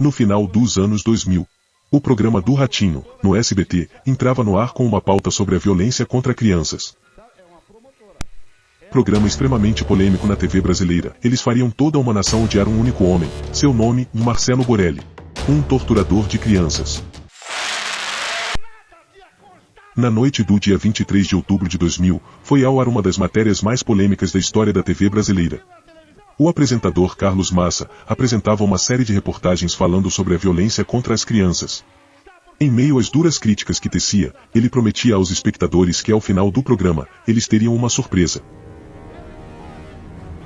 No final dos anos 2000, o programa do Ratinho, no SBT, entrava no ar com uma pauta sobre a violência contra crianças. Programa extremamente polêmico na TV brasileira. Eles fariam toda uma nação odiar um único homem, seu nome, Marcelo Borelli, um torturador de crianças. Na noite do dia 23 de outubro de 2000, foi ao ar uma das matérias mais polêmicas da história da TV brasileira. O apresentador Carlos Massa apresentava uma série de reportagens falando sobre a violência contra as crianças. Em meio às duras críticas que tecia, ele prometia aos espectadores que ao final do programa, eles teriam uma surpresa.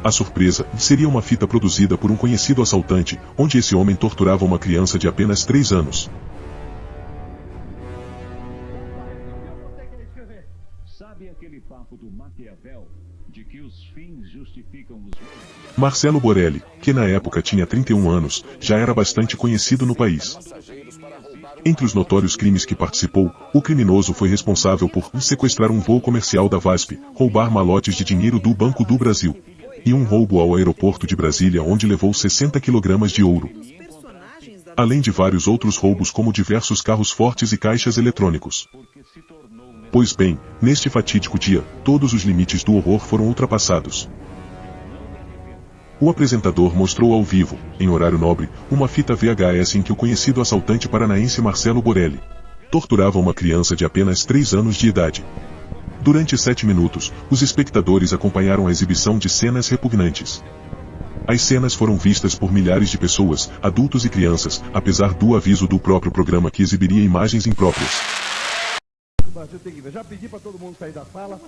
A surpresa seria uma fita produzida por um conhecido assaltante, onde esse homem torturava uma criança de apenas 3 anos. Sabe aquele papo do Maquiavel, de que os fins justificam os meios? Marcelo Borelli, que na época tinha 31 anos, já era bastante conhecido no país. Entre os notórios crimes que participou, o criminoso foi responsável por sequestrar um voo comercial da VASP, roubar malotes de dinheiro do Banco do Brasil, e um roubo ao aeroporto de Brasília onde levou 60 kg de ouro. Além de vários outros roubos como diversos carros fortes e caixas eletrônicos. Pois bem, neste fatídico dia, todos os limites do horror foram ultrapassados. O apresentador mostrou ao vivo, em horário nobre, uma fita VHS em que o conhecido assaltante paranaense Marcelo Borelli torturava uma criança de apenas 3 anos de idade. Durante 7 minutos, os espectadores acompanharam a exibição de cenas repugnantes. As cenas foram vistas por milhares de pessoas, adultos e crianças, apesar do aviso do próprio programa que exibiria imagens impróprias. Já pedi para todo mundo sair da sala.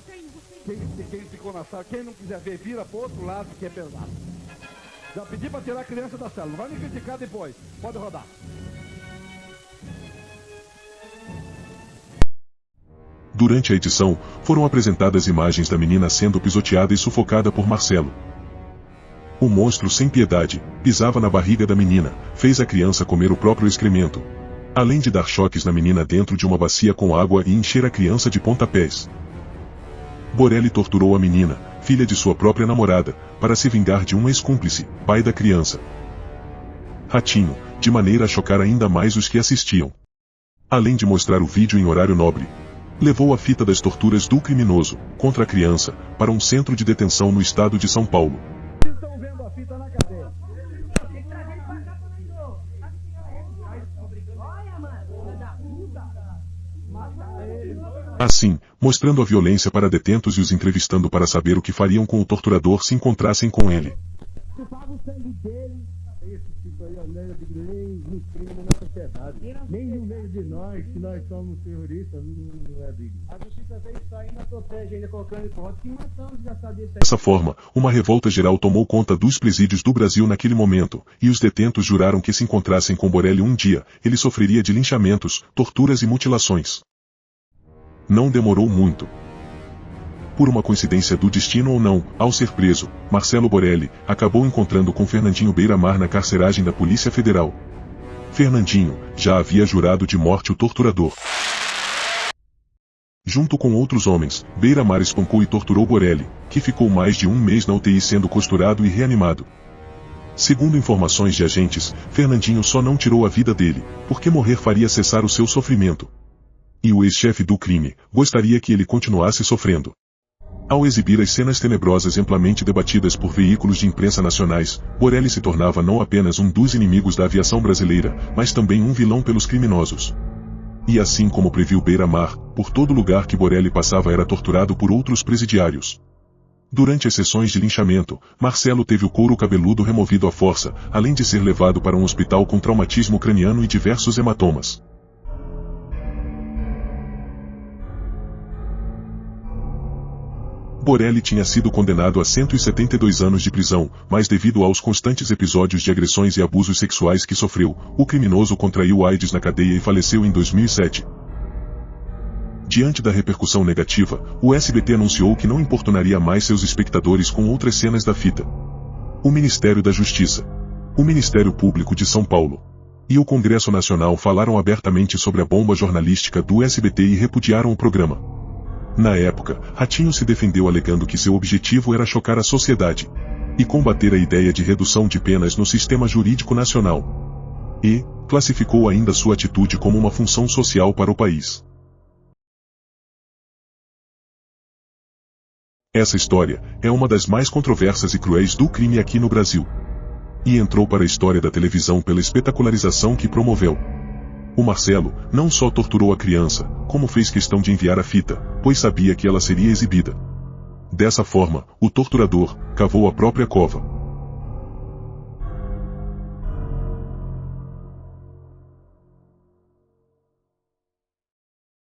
Quem ficou na sala, quem não quiser ver, vira para o outro lado que é pesado. Já pedi para tirar a criança da sala. Não vai me criticar depois. Pode rodar. Durante a edição, foram apresentadas imagens da menina sendo pisoteada e sufocada por Marcelo. O monstro sem piedade pisava na barriga da menina, fez a criança comer o próprio excremento, além de dar choques na menina dentro de uma bacia com água e encher a criança de pontapés. Borelli torturou a menina, filha de sua própria namorada, para se vingar de um ex-cúmplice, pai da criança. Ratinho, de maneira a chocar ainda mais os que assistiam. Além de mostrar o vídeo em horário nobre, levou a fita das torturas do criminoso, contra a criança, para um centro de detenção no estado de São Paulo. Estão vendo a fita na cadeia. Assim, mostrando a violência para detentos e os entrevistando para saber o que fariam com o torturador se encontrassem com ele. Esse tipo aí, nem nos crime na sociedade. Nem no meio de nós, que nós somos terroristas, não é digno. A justiça veio isso aí, ainda protege, ainda colocando em conta que matamos, já sabia isso aí. Dessa forma, uma revolta geral tomou conta dos presídios do Brasil naquele momento, e os detentos juraram que se encontrassem com Borelli um dia, ele sofreria de linchamentos, torturas e mutilações. Não demorou muito. Por uma coincidência do destino ou não, ao ser preso, Marcelo Borelli acabou encontrando com Fernandinho Beiramar na carceragem da Polícia Federal. Fernandinho já havia jurado de morte o torturador. Junto com outros homens, Beiramar espancou e torturou Borelli, que ficou mais de um mês na UTI sendo costurado e reanimado. Segundo informações de agentes, Fernandinho só não tirou a vida dele, porque morrer faria cessar o seu sofrimento. E o ex-chefe do crime gostaria que ele continuasse sofrendo. Ao exibir as cenas tenebrosas amplamente debatidas por veículos de imprensa nacionais, Borelli se tornava não apenas um dos inimigos da aviação brasileira, mas também um vilão pelos criminosos. E assim como previu Beiramar, por todo lugar que Borelli passava era torturado por outros presidiários. Durante as sessões de linchamento, Marcelo teve o couro cabeludo removido à força, além de ser levado para um hospital com traumatismo craniano e diversos hematomas. Borelli tinha sido condenado a 172 anos de prisão, mas devido aos constantes episódios de agressões e abusos sexuais que sofreu, o criminoso contraiu AIDS na cadeia e faleceu em 2007. Diante da repercussão negativa, o SBT anunciou que não importunaria mais seus espectadores com outras cenas da fita. O Ministério da Justiça, o Ministério Público de São Paulo e o Congresso Nacional falaram abertamente sobre a bomba jornalística do SBT e repudiaram o programa. Na época, Ratinho se defendeu alegando que seu objetivo era chocar a sociedade e combater a ideia de redução de penas no sistema jurídico nacional. E classificou ainda sua atitude como uma função social para o país. Essa história é uma das mais controversas e cruéis do crime aqui no Brasil. E entrou para a história da televisão pela espetacularização que promoveu. O Marcelo não só torturou a criança, como fez questão de enviar a fita, pois sabia que ela seria exibida. Dessa forma, o torturador cavou a própria cova.